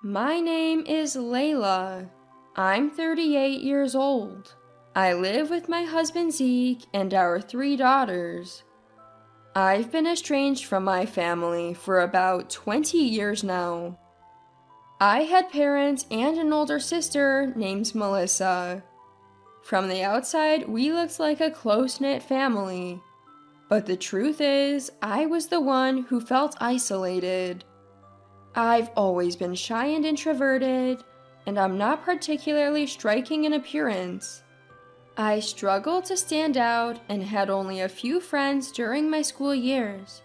My name is Layla. I'm 38 years old. I live with my husband Zeke and our 3 daughters. I've been estranged from my family for about 20 years now. I had parents and an older sister named Melissa. From the outside, we looked like a close-knit family. But the truth is, I was the one who felt isolated. I've always been shy and introverted, and I'm not particularly striking in appearance. I struggled to stand out and had only a few friends during my school years.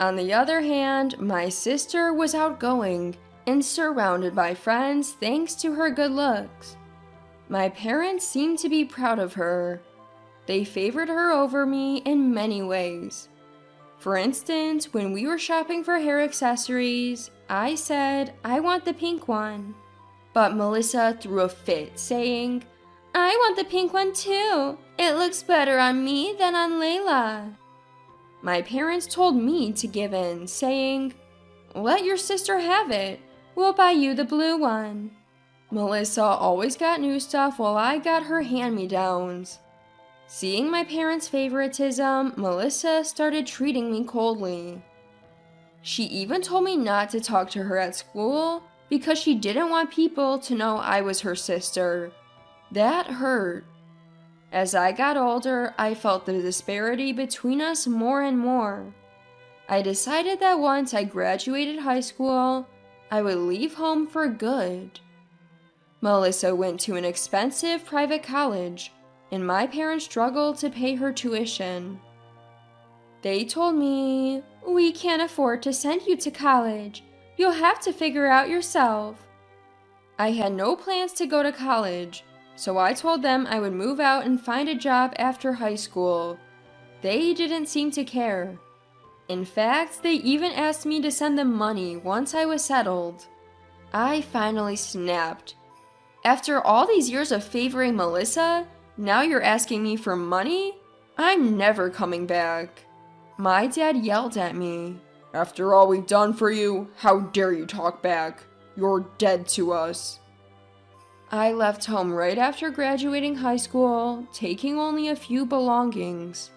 On the other hand, my sister was outgoing and surrounded by friends thanks to her good looks. My parents seemed to be proud of her. They favored her over me in many ways. For instance, when we were shopping for hair accessories, I said, "I want the pink one." But Melissa threw a fit, saying, "I want the pink one too. It looks better on me than on Layla." My parents told me to give in, saying, "Let your sister have it. We'll buy you the blue one." Melissa always got new stuff while I got her hand-me-downs. Seeing my parents' favoritism, Melissa started treating me coldly. She even told me not to talk to her at school because she didn't want people to know I was her sister. That hurt. As I got older, I felt the disparity between us more and more. I decided that once I graduated high school, I would leave home for good. Melissa went to an expensive private college, and my parents struggled to pay her tuition. They told me, "We can't afford to send you to college. You'll have to figure out yourself." I had no plans to go to college, so I told them I would move out and find a job after high school. They didn't seem to care. In fact, they even asked me to send them money once I was settled. I finally snapped. "After all these years of favoring Melissa, now you're asking me for money? I'm never coming back." My dad yelled at me. "After all we've done for you, how dare you talk back? You're dead to us." I left home right after graduating high school, taking only a few belongings.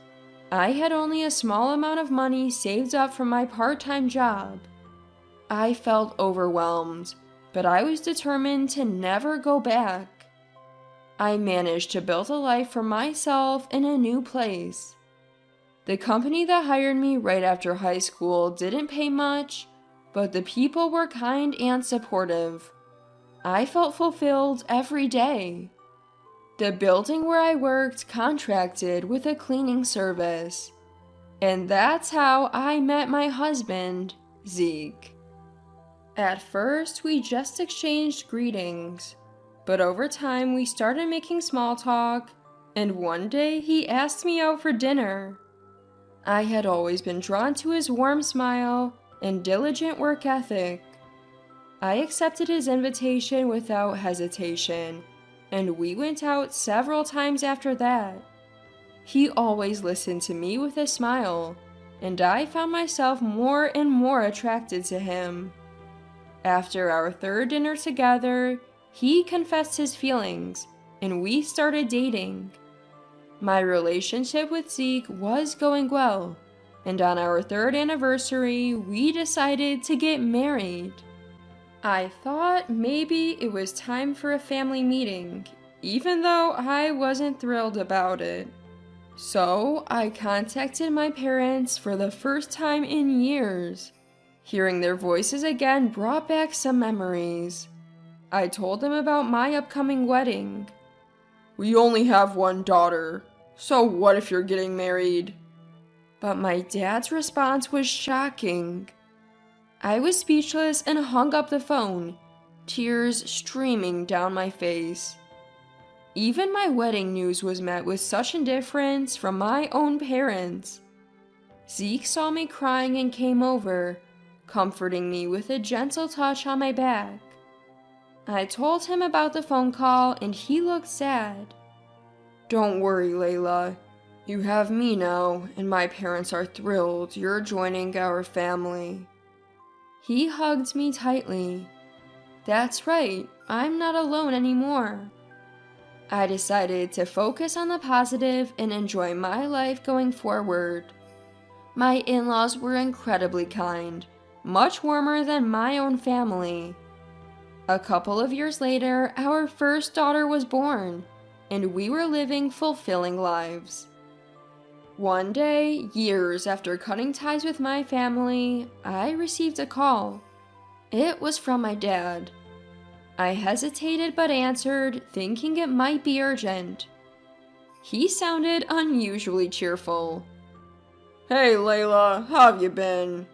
I had only a small amount of money saved up from my part-time job. I felt overwhelmed, but I was determined to never go back. I managed to build a life for myself in a new place. The company that hired me right after high school didn't pay much, but the people were kind and supportive. I felt fulfilled every day. The building where I worked contracted with a cleaning service, and that's how I met my husband, Zeke. At first, we just exchanged greetings, but over time we started making small talk, and one day he asked me out for dinner. I had always been drawn to his warm smile and diligent work ethic. I accepted his invitation without hesitation, and we went out several times after that. He always listened to me with a smile, and I found myself more and more attracted to him. After our third dinner together, he confessed his feelings, and we started dating. My relationship with Zeke was going well, and on our 3rd anniversary, we decided to get married. I thought maybe it was time for a family meeting, even though I wasn't thrilled about it. So I contacted my parents for the first time in years. Hearing their voices again brought back some memories. I told them about my upcoming wedding. "We only have one daughter, so what if you're getting married?" But my dad's response was shocking. I was speechless and hung up the phone, tears streaming down my face. Even my wedding news was met with such indifference from my own parents. Zeke saw me crying and came over, comforting me with a gentle touch on my back. I told him about the phone call and he looked sad. "Don't worry, Layla. You have me now, and my parents are thrilled you're joining our family." He hugged me tightly. That's right, I'm not alone anymore. I decided to focus on the positive and enjoy my life going forward. My in-laws were incredibly kind, much warmer than my own family. A couple of years later, our first daughter was born, and we were living fulfilling lives. One day, years after cutting ties with my family, I received a call. It was from my dad. I hesitated but answered, thinking it might be urgent. He sounded unusually cheerful. "Hey Layla, how have you been?"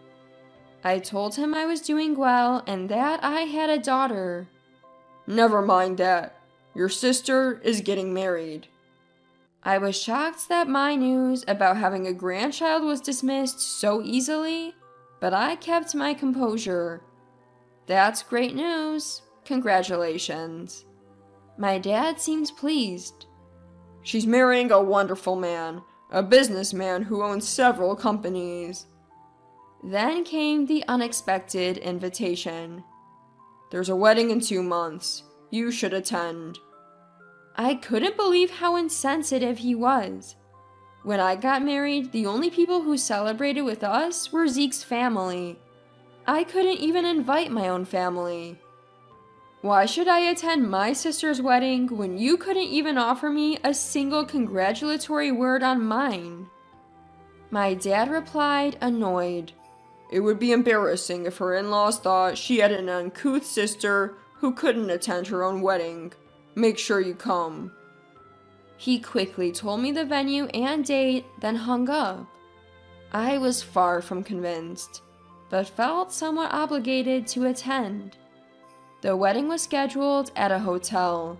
I told him I was doing well and that I had a daughter. "Never mind that. Your sister is getting married." I was shocked that my news about having a grandchild was dismissed so easily, but I kept my composure. "That's great news. Congratulations." My dad seems pleased. "She's marrying a wonderful man, a businessman who owns several companies." Then came the unexpected invitation. "There's a wedding in 2 months. You should attend." I couldn't believe how insensitive he was. When I got married, the only people who celebrated with us were Zeke's family. I couldn't even invite my own family. "Why should I attend my sister's wedding when you couldn't even offer me a single congratulatory word on mine?" My dad replied, annoyed. "It would be embarrassing if her in-laws thought she had an uncouth sister who couldn't attend her own wedding. Make sure you come." He quickly told me the venue and date, then hung up. I was far from convinced, but felt somewhat obligated to attend. The wedding was scheduled at a hotel.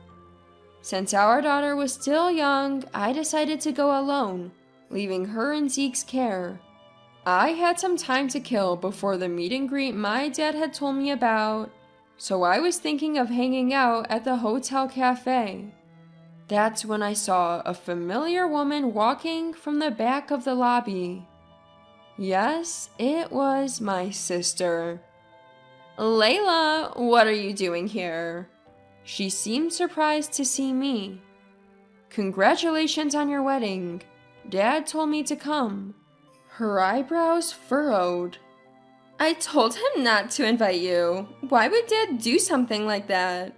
Since our daughter was still young, I decided to go alone, leaving her in Zeke's care. I had some time to kill before the meet and greet my dad had told me about, so I was thinking of hanging out at the hotel cafe. That's when I saw a familiar woman walking from the back of the lobby. Yes, it was my sister. "Layla, what are you doing here?" She seemed surprised to see me. "Congratulations on your wedding. Dad told me to come." Her eyebrows furrowed. "I told him not to invite you. Why would Dad do something like that?"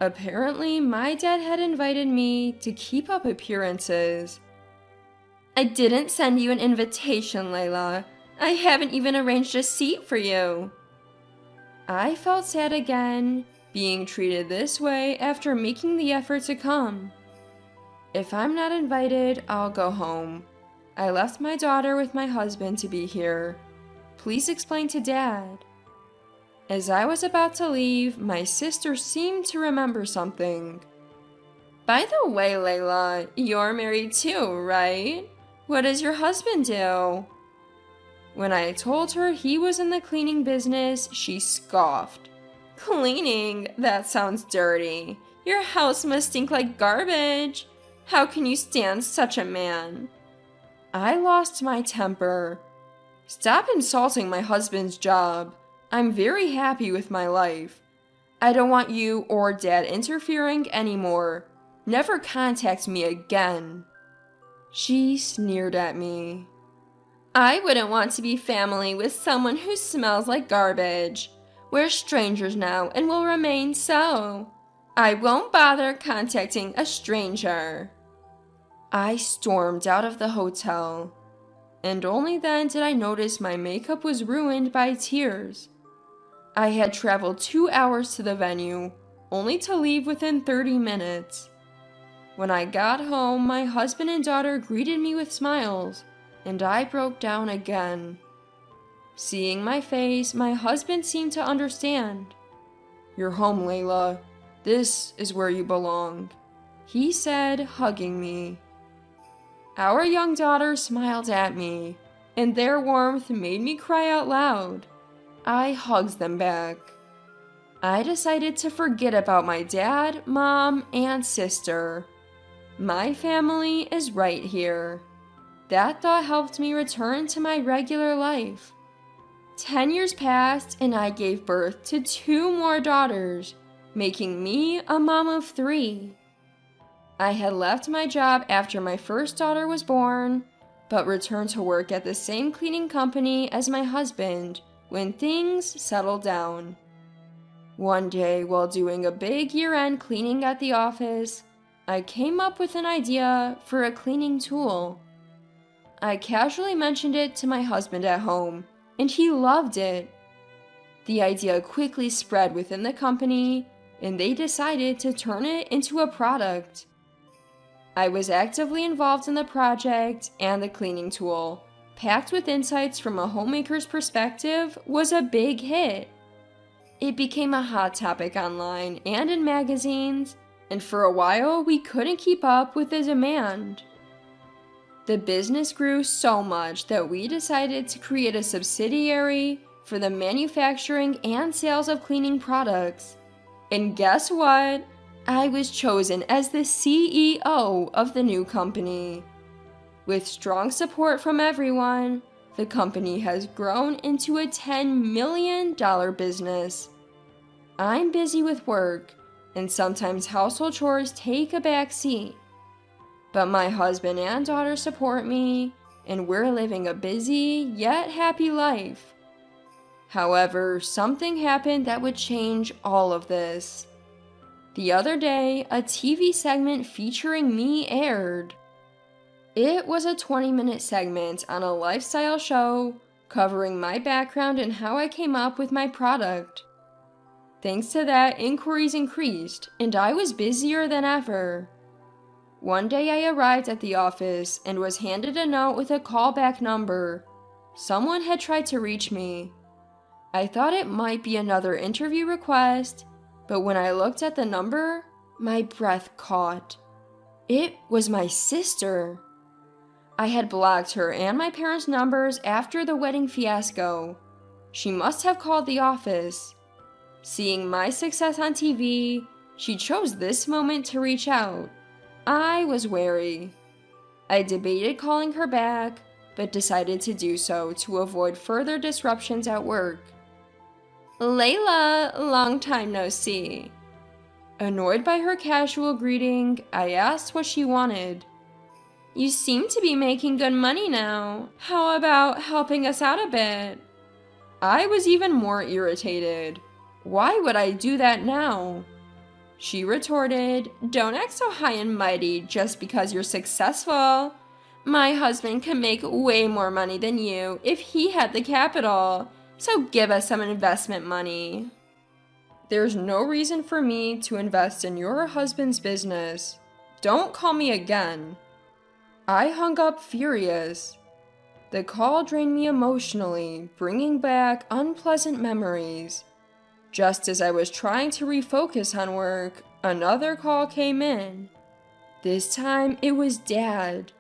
Apparently, my dad had invited me to keep up appearances. "I didn't send you an invitation, Layla. I haven't even arranged a seat for you." I felt sad again, being treated this way after making the effort to come. If I'm not invited, I'll go home. I left my daughter with my husband to be here. Please explain to Dad. As I was about to leave, my sister seemed to remember something. "By the way, Layla, you're married too, right? What does your husband do?" When I told her he was in the cleaning business, she scoffed. "Cleaning? That sounds dirty. Your house must stink like garbage. How can you stand such a man?" I lost my temper. "Stop insulting my husband's job. I'm very happy with my life. I don't want you or Dad interfering anymore. Never contact me again." She sneered at me. "I wouldn't want to be family with someone who smells like garbage. We're strangers now and will remain so. I won't bother contacting a stranger." I stormed out of the hotel, and only then did I notice my makeup was ruined by tears. I had traveled 2 hours to the venue, only to leave within 30 minutes. When I got home, my husband and daughter greeted me with smiles, and I broke down again. Seeing my face, my husband seemed to understand. "You're home, Layla. This is where you belong," he said, hugging me. Our young daughter smiled at me, and their warmth made me cry out loud. I hugged them back. I decided to forget about my dad, mom, and sister. My family is right here. That thought helped me return to my regular life. 10 years passed and I gave birth to 2 more daughters, making me a mom of 3. I had left my job after my first daughter was born, but returned to work at the same cleaning company as my husband when things settled down. One day, while doing a big year-end cleaning at the office, I came up with an idea for a cleaning tool. I casually mentioned it to my husband at home, and he loved it. The idea quickly spread within the company, and they decided to turn it into a product. I was actively involved in the project, and the cleaning tool, packed with insights from a homemaker's perspective, was a big hit. It became a hot topic online and in magazines, and for a while we couldn't keep up with the demand. The business grew so much that we decided to create a subsidiary for the manufacturing and sales of cleaning products. And guess what? I was chosen as the CEO of the new company. With strong support from everyone, the company has grown into a $10 million business. I'm busy with work, and sometimes household chores take a back seat. But my husband and daughter support me, and we're living a busy yet happy life. However, something happened that would change all of this. The other day, a TV segment featuring me aired. It was a 20-minute segment on a lifestyle show covering my background and how I came up with my product. Thanks to that, inquiries increased, and I was busier than ever. One day I arrived at the office and was handed a note with a callback number. Someone had tried to reach me. I thought it might be another interview request, but when I looked at the number, my breath caught. It was my sister. I had blocked her and my parents' numbers after the wedding fiasco. She must have called the office. Seeing my success on TV, she chose this moment to reach out. I was wary. I debated calling her back, but decided to do so to avoid further disruptions at work. "Layla, long time no see." Annoyed by her casual greeting, I asked what she wanted. "You seem to be making good money now. How about helping us out a bit?" I was even more irritated. Why would I do that now? She retorted, "Don't act so high and mighty just because you're successful. My husband can make way more money than you if he had the capital, so give us some investment money." There's no reason for me to invest in your husband's business. Don't call me again. I hung up furious. The call drained me emotionally, bringing back unpleasant memories. Just as I was trying to refocus on work, another call came in. This time, it was Dad.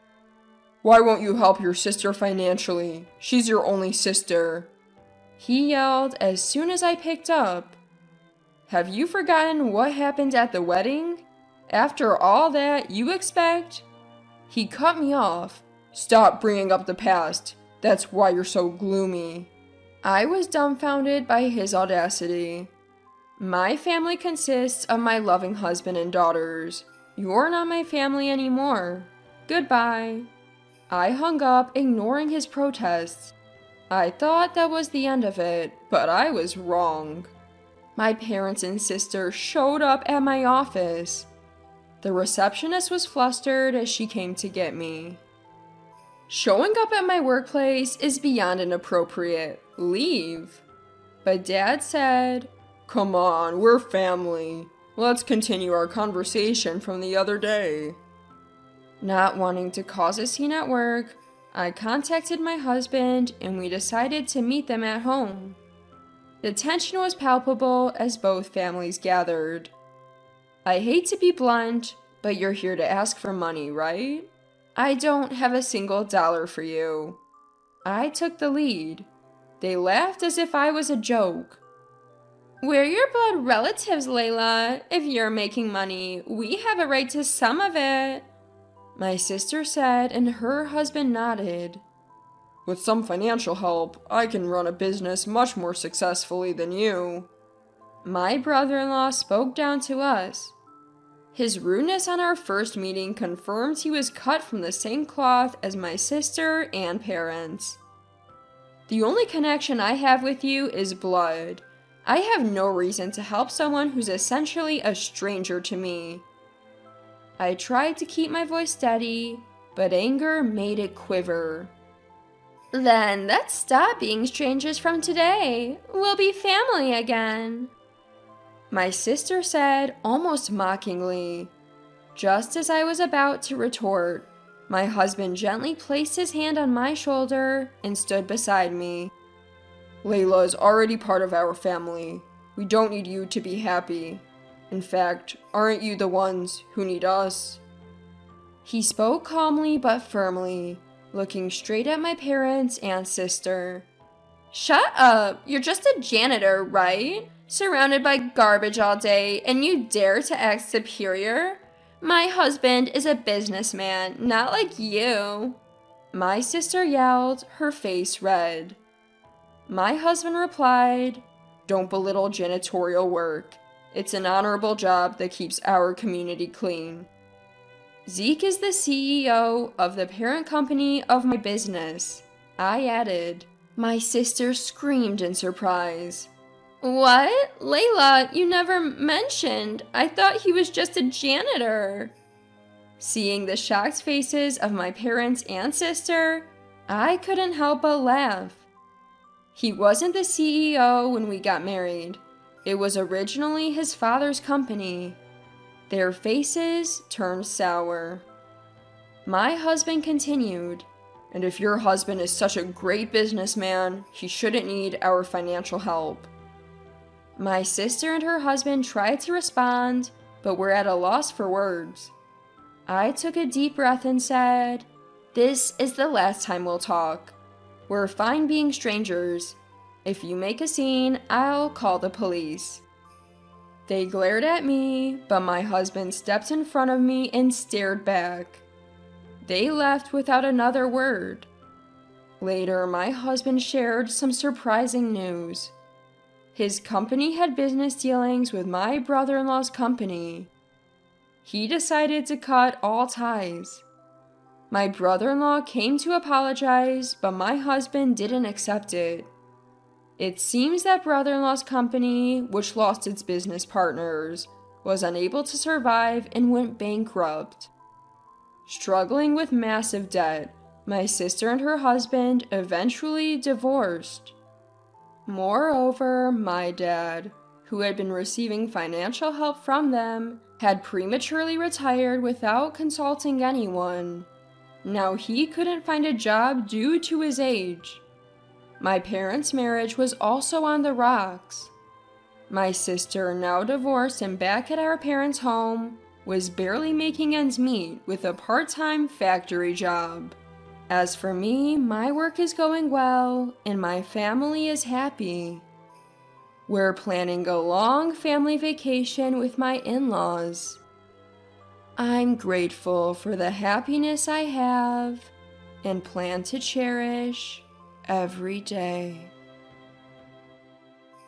"Why won't you help your sister financially? She's your only sister," he yelled as soon as I picked up. "Have you forgotten what happened at the wedding? After all that, you expect?" He cut me off. "Stop bringing up the past. That's why you're so gloomy." I was dumbfounded by his audacity. "My family consists of my loving husband and daughters. You're not my family anymore. Goodbye." I hung up, ignoring his protests. I thought that was the end of it, but I was wrong. My parents and sister showed up at my office. The receptionist was flustered as she came to get me. "Showing up at my workplace is beyond inappropriate. Leave." But Dad said, "Come on, we're family. Let's continue our conversation from the other day." Not wanting to cause a scene at work, I contacted my husband and we decided to meet them at home. The tension was palpable as both families gathered. "I hate to be blunt, but you're here to ask for money, right? I don't have a single dollar for you." I took the lead. They laughed as if I was a joke. "We're your blood relatives, Layla. If you're making money, we have a right to some of it," my sister said, and her husband nodded. With some financial help, I can run a business much more successfully than you." My brother-in-law spoke down to us. His rudeness on our first meeting confirmed he was cut from the same cloth as my sister and parents. "The only connection I have with you is blood. I have no reason to help someone who's essentially a stranger to me." I tried to keep my voice steady, but anger made it quiver. "Then let's stop being strangers from today. We'll be family again," my sister said, almost mockingly. Just as I was about to retort, my husband gently placed his hand on my shoulder and stood beside me. "Layla is already part of our family. We don't need you to be happy. In fact, aren't you the ones who need us?" He spoke calmly but firmly, looking straight at my parents and sister. "Shut up! You're just a janitor, right? Surrounded by garbage all day, and you dare to act superior? My husband is a businessman, not like you," my sister yelled, her face red. My husband replied, "Don't belittle janitorial work. It's an honorable job that keeps our community clean." "Zeke is the CEO of the parent company of my business," I added. My sister screamed in surprise. "What? Layla, you never mentioned. I thought he was just a janitor." Seeing the shocked faces of my parents and sister, I couldn't help but laugh. He wasn't the CEO when we got married. It was originally his father's company. Their faces turned sour. My husband continued, "And if your husband is such a great businessman, he shouldn't need our financial help." My sister and her husband tried to respond, but were at a loss for words. I took a deep breath and said, "This is the last time we'll talk. We're fine being strangers. If you make a scene, I'll call the police." They glared at me, but my husband stepped in front of me and stared back. They left without another word. Later, my husband shared some surprising news. His company had business dealings with my brother-in-law's company. He decided to cut all ties. My brother-in-law came to apologize, but my husband didn't accept it. It seems that brother-in-law's company, which lost its business partners, was unable to survive and went bankrupt. Struggling with massive debt, my sister and her husband eventually divorced. Moreover, my dad, who had been receiving financial help from them, had prematurely retired without consulting anyone. Now he couldn't find a job due to his age. My parents' marriage was also on the rocks. My sister, now divorced and back at our parents' home, was barely making ends meet with a part-time factory job. As for me, my work is going well, and my family is happy. We're planning a long family vacation with my in-laws. I'm grateful for the happiness I have and plan to cherish every day.